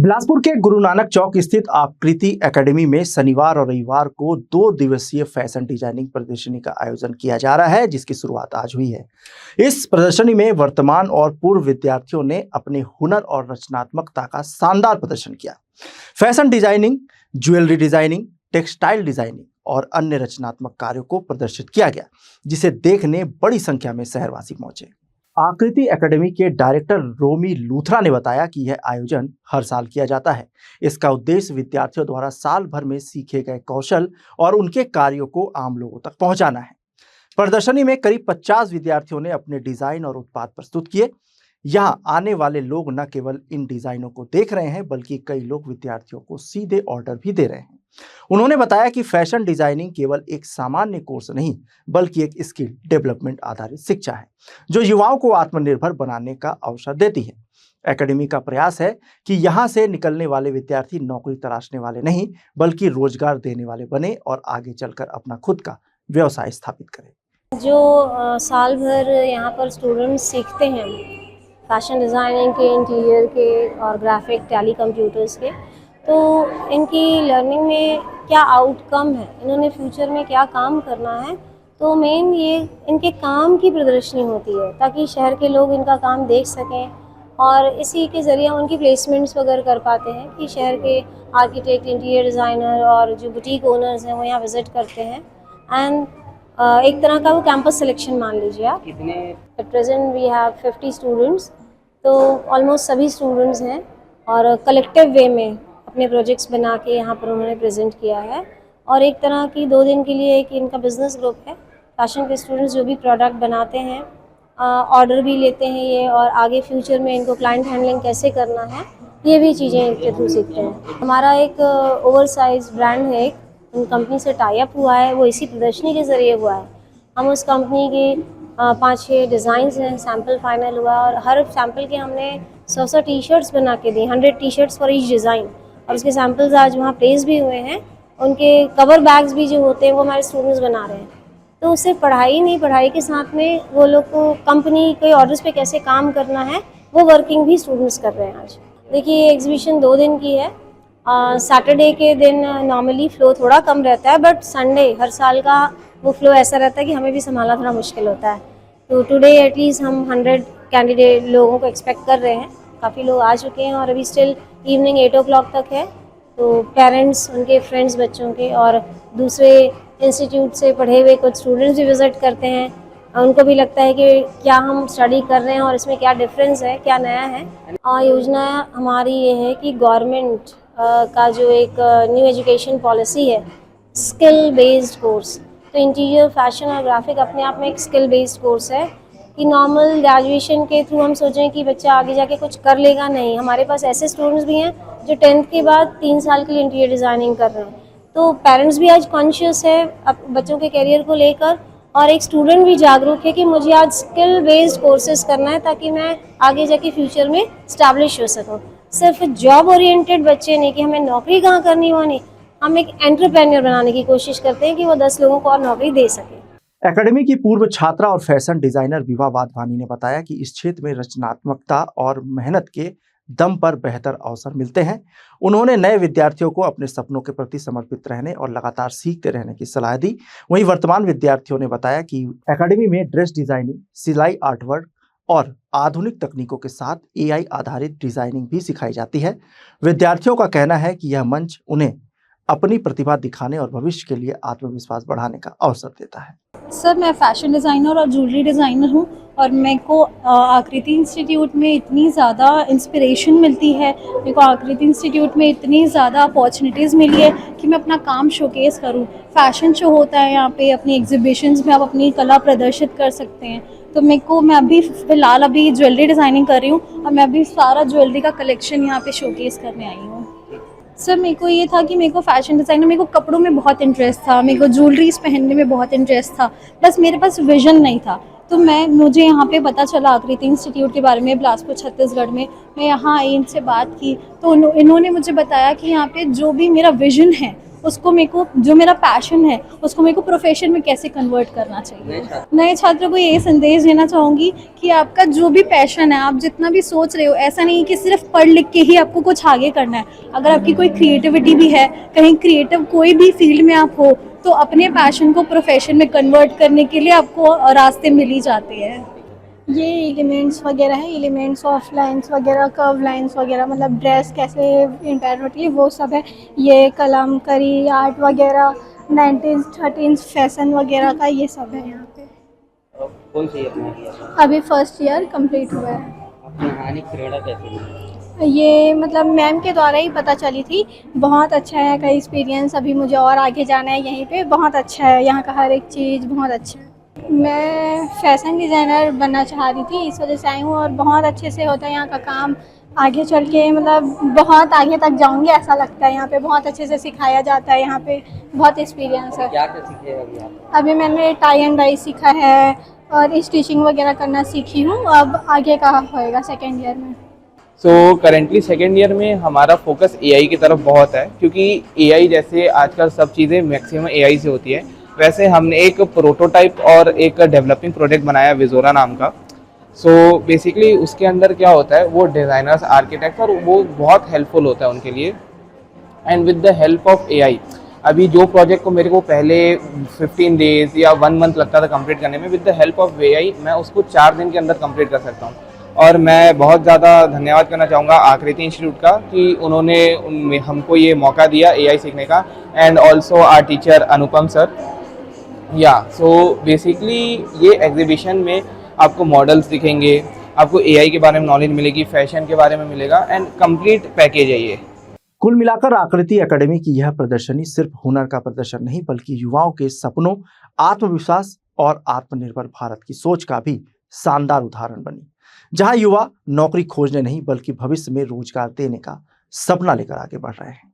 बिलासपुर के गुरु नानक चौक स्थित आकृति एकेडमी में शनिवार और रविवार को 2 दिवसीय फैशन डिजाइनिंग प्रदर्शनी का आयोजन किया जा रहा है, जिसकी शुरुआत आज हुई है। इस प्रदर्शनी में वर्तमान और पूर्व विद्यार्थियों ने अपने हुनर और रचनात्मकता का शानदार प्रदर्शन किया। Fashion designing, jewellery designing, textile designing और अन्य रचनात्मक कार्यों को प्रदर्शित किया गया, जिसे देखने बड़ी संख्या में शहरवासी पहुंचे। आकृति एकेडमी के डायरेक्टर रोमी लूथरा ने बताया कि यह आयोजन हर साल किया जाता है। इसका उद्देश्य विद्यार्थियों द्वारा साल भर में सीखे गए कौशल और उनके कार्यों को आम लोगों तक पहुंचाना है। प्रदर्शनी में करीब 50 विद्यार्थियों ने अपने डिजाइन और उत्पाद प्रस्तुत किए। यहाँ आने वाले लोग न केवल इन डिजाइनों को देख रहे हैं, बल्कि कई लोग विद्यार्थियों को सीधे ऑर्डर भी दे रहे हैं। उन्होंने बताया कि फैशन डिजाइनिंग केवल एक सामान्य कोर्स नहीं, बल्कि एक स्किल डेवलपमेंट आधारित शिक्षा है, जो युवाओं को आत्मनिर्भर बनाने का अवसर देती है। एकेडमी का प्रयास है कि यहाँ से निकलने वाले विद्यार्थी नौकरी तलाशने वाले नहीं, बल्कि रोजगार देने वाले बने और आगे चलकर अपना खुद का व्यवसाय स्थापित करें। जो साल भर यहाँ पर स्टूडेंट्स सीखते हैं फैशन डिज़ाइनिंग के, इंटीरियर के और ग्राफिक, टैली, कंप्यूटर्स के, तो इनकी लर्निंग में क्या आउटकम है, इन्होंने फ्यूचर में क्या काम करना है, तो मेन ये इनके काम की प्रदर्शनी होती है, ताकि शहर के लोग इनका काम देख सकें और इसी के ज़रिए उनकी प्लेसमेंट्स वगैरह कर पाते हैं कि शहर के आर्किटेक्ट, इंटीरियर डिज़ाइनर और जो बुटीक ओनर्स हैं वो यहाँ विज़िट करते हैं। एंड एक तरह का वो कैंपस सिलेक्शन मान लीजिए आप। कितने at present we have 50 students, तो ऑलमोस्ट सभी स्टूडेंट्स हैं और कलेक्टिव वे में अपने प्रोजेक्ट्स बना के यहाँ पर उन्होंने प्रेजेंट किया है। और एक तरह की 2 दिन के लिए एक इनका बिजनेस ग्रुप है। फैशन के स्टूडेंट्स जो भी प्रोडक्ट बनाते हैं, ऑर्डर भी लेते हैं ये, और आगे फ्यूचर में इनको क्लाइंट हैंडलिंग कैसे करना है, ये भी चीज़ें इनके थ्रू सीखते हैं। हमारा एक ओवरसाइज ब्रांड है, एक कंपनी से टाई अप हुआ है, वो इसी प्रदर्शनी के ज़रिए हुआ है। हम उस कंपनी के 5-6 डिज़ाइंस हैं, सैम्पल फाइनल हुआ और हर सैम्पल के हमने 100 टी शर्ट्स बना के दी, 100 T shirts for each design, और उसके सैम्पल्स आज वहाँ प्लेस भी हुए हैं। उनके कवर बैग्स भी जो होते हैं वो हमारे स्टूडेंट्स बना रहे हैं। तो उससे पढ़ाई नहीं, पढ़ाई के साथ में वो लोग को कंपनी के ऑर्डर्स पे कैसे काम करना है, वो वर्किंग भी स्टूडेंट्स कर रहे हैं आज। देखिए, ये एग्जीबिशन 2 दिन की है। सैटरडे के दिन नॉर्मली फ़्लो थोड़ा कम रहता है, बट संडे हर साल का वो फ़्लो ऐसा रहता है कि हमें भी संभालना थोड़ा मुश्किल होता है। तो टुडे एटलीस्ट हम 100 कैंडिडेट लोगों को एक्सपेक्ट कर रहे हैं। काफ़ी लोग आ चुके हैं और अभी स्टिल इवनिंग 8 o'clock तक है। तो पेरेंट्स, उनके फ्रेंड्स बच्चों के और दूसरे इंस्टीट्यूट से पढ़े हुए कुछ स्टूडेंट्स भी विज़िट करते हैं। उनको भी लगता है कि क्या हम स्टडी कर रहे हैं और इसमें क्या डिफरेंस है, क्या नया है। योजना हमारी ये है कि गवर्नमेंट का जो एक न्यू एजुकेशन पॉलिसी है, स्किल बेस्ड कोर्स, तो इंटीरियर, फैशन और ग्राफिक अपने आप में एक स्किल बेस्ड कोर्स है कि नॉर्मल ग्रेजुएशन के थ्रू हम सोचें कि बच्चा आगे जाके कुछ कर लेगा, नहीं। हमारे पास ऐसे स्टूडेंट्स भी हैं जो 10th के बाद 3 साल के लिए इंटीरियर डिज़ाइनिंग कर रहे हैं। तो पेरेंट्स भी आज कॉन्शियस है बच्चों के करियर को लेकर, और एक स्टूडेंट भी जागरूक है कि मुझे आज स्किल बेस्ड कोर्सेज करना है ताकि मैं आगे जाके फ्यूचर में स्टैब्लिश हो सकूँ। सिर्फ जॉब ओरिएंटेड बच्चे नहीं कि हमें नौकरी कहाँ करनी, वो नहीं, हम एक एंटरप्रेन्योर बनाने की कोशिश करते हैं कि वो 10 लोगों को और नौकरी दे सके। एकेडमी की पूर्व छात्रा और फैशन डिजाइनर विभा वाधवानी ने बताया कि इस क्षेत्र में रचनात्मकता और मेहनत के दम पर बेहतर अवसर मिलते हैं। उन्होंने नए विद्यार्थियों को अपने सपनों के प्रति समर्पित रहने और लगातार सीखते रहने की सलाह दी। वहीं वर्तमान विद्यार्थियों ने बताया कि एकेडमी में ड्रेस डिजाइनिंग, सिलाई, आर्टवर्क और आधुनिक तकनीकों के साथ AI आधारित डिजाइनिंग भी सिखाई जाती है। विद्यार्थियों का कहना है कि यह मंच उन्हें अपनी प्रतिभा दिखाने और भविष्य के लिए आत्मविश्वास बढ़ाने का अवसर देता है। सर, मैं फैशन डिज़ाइनर और ज्वेलरी डिज़ाइनर हूँ और मेरे को आकृति इंस्टीट्यूट में इतनी ज़्यादा इंस्पिरेशन मिलती है, मेरे को आकृति इंस्टीट्यूट में इतनी ज़्यादा अपॉर्चुनिटीज़ मिली है कि मैं अपना काम शोकेस करूँ। फैशन शो होता है यहाँ पे, अपनी एग्जीबिशंस में आप अपनी कला प्रदर्शित कर सकते हैं। तो मैं अभी फ़िलहाल ज्वेलरी डिज़ाइनिंग कर रही हूँ और मैं अभी सारा ज्वेलरी का कलेक्शन यहाँ पे शोकेस करने आई हूँ। सर, मेरे को ये था कि मेरे को फ़ैशन डिज़ाइनर, मेरे को कपड़ों में बहुत इंटरेस्ट था, मेरे को ज्वेलरीज पहनने में बहुत इंटरेस्ट था, बस मेरे पास विज़न नहीं था। तो मुझे यहाँ पे पता चला आकृति इंस्टीट्यूट के बारे में, बिलासपुर छत्तीसगढ़ में। मैं यहाँ आई, इनसे बात की तो इन्होंने मुझे बताया कि यहाँ पे जो भी मेरा विज़न है उसको मेरे को, जो मेरा पैशन है उसको मेरे को प्रोफेशन में कैसे कन्वर्ट करना चाहिए। नए छात्रों को ये संदेश देना चाहूँगी कि आपका जो भी पैशन है, आप जितना भी सोच रहे हो, ऐसा नहीं कि सिर्फ पढ़ लिख के ही आपको कुछ आगे करना है। अगर आपकी कोई क्रिएटिविटी भी है, कहीं क्रिएटिव कोई भी फील्ड में आप हो, तो अपने पैशन को प्रोफेशन में कन्वर्ट करने के लिए आपको रास्ते मिल ही जाते हैं। ये एलिमेंट्स वगैरह है, एलिमेंट्स ऑफ लाइंस वगैरह, कर्व लाइंस वगैरह, मतलब ड्रेस कैसे इंपायर होती है वो सब है। ये कलमकारी आर्ट वगैरह 19 13 फैशन वगैरह का ये सब है यहाँ पे। कौन सी अपना किया था? अभी फर्स्ट ईयर कंप्लीट हुआ है। आपने हानि प्रेरणा कैसे मिली? ये मतलब मैम के द्वारा ही पता चली थी। बहुत अच्छा है का एक्सपीरियंस, अभी मुझे और आगे जाना है यहीं पे। बहुत अच्छा है यहाँ का, हर एक चीज़ बहुत अच्छा है। मैं फैशन डिज़ाइनर बनना चाह रही थी, इस वजह से आई हूँ। और बहुत अच्छे से होता है यहाँ का काम, आगे चल के मतलब बहुत आगे तक जाऊँगी ऐसा लगता है। यहाँ पे बहुत अच्छे से सिखाया जाता है, यहाँ पे बहुत एक्सपीरियंस है। क्या क्या सीखे अभी आप? अभी मैंने टाई एंड डाई सीखा है और स्टिचिंग वगैरह करना सीखी हूँ। अब आगे का होएगा सेकेंड ईयर में। सो करेंटली सेकेंड ईयर में हमारा फोकस एआई की तरफ बहुत है, क्योंकि एआई जैसे आजकल सब चीज़ें मैक्सिमम एआई से होती है, वैसे हमने एक प्रोटोटाइप और एक डेवलपिंग प्रोजेक्ट बनाया विजोरा नाम का। सो बेसिकली उसके अंदर क्या होता है, वो डिज़ाइनर्स, आर्किटेक्ट्स, और वो बहुत हेल्पफुल होता है उनके लिए। And with the help of AI, अभी जो प्रोजेक्ट को मेरे को पहले 15 डेज या 1 मंथ लगता था कंप्लीट करने में, with the help of AI मैं उसको 4 दिन के अंदर कंप्लीट कर सकता हूँ। और मैं बहुत ज़्यादा धन्यवाद करना चाहूँगा आकृति इंस्टीट्यूट का कि उन्होंने हमको ये मौका दिया एआई सीखने का, and also our teacher Anupam sir. या सो बेसिकली ये एग्जीबिशन में आपको मॉडल्स दिखेंगे, आपको एआई के बारे में नॉलेज मिलेगी, फैशन के बारे में मिलेगा, एंड कंप्लीट पैकेज है ये। कुल मिलाकर आकृति एकेडमी की यह प्रदर्शनी सिर्फ हुनर का प्रदर्शन नहीं, बल्कि युवाओं के सपनों, आत्मविश्वास और आत्मनिर्भर भारत की सोच का भी शानदार उदाहरण बनी, जहां युवा नौकरी खोजने नहीं बल्कि भविष्य में रोजगार देने का सपना लेकर आगे बढ़ रहे हैं।